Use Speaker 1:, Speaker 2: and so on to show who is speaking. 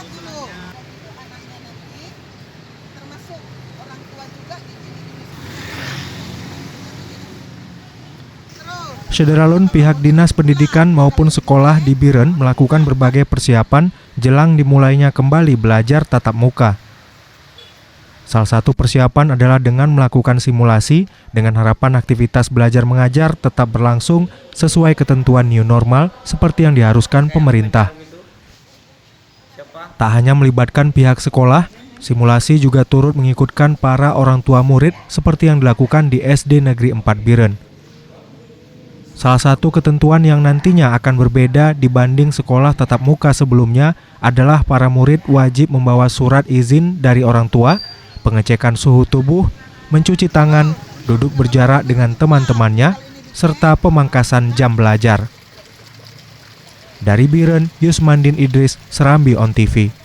Speaker 1: lihat dulu anaknya nanti, termasuk orang tua juga terus.
Speaker 2: Sederalun pihak Dinas Pendidikan maupun sekolah di Biren melakukan berbagai persiapan jelang dimulainya kembali belajar tatap muka. Salah satu persiapan adalah dengan melakukan simulasi dengan harapan aktivitas belajar mengajar tetap berlangsung sesuai ketentuan new normal seperti yang diharuskan pemerintah. Tak hanya melibatkan pihak sekolah, simulasi juga turut mengikutkan para orang tua murid seperti yang dilakukan di SD Negeri 4 Biren. Salah satu ketentuan yang nantinya akan berbeda dibanding sekolah tatap muka sebelumnya adalah para murid wajib membawa surat izin dari orang tua, pengecekan suhu tubuh, mencuci tangan, duduk berjarak dengan teman-temannya, serta pemangkasan jam belajar. Dari Biren, Yusmandin Idris, Serambi On TV.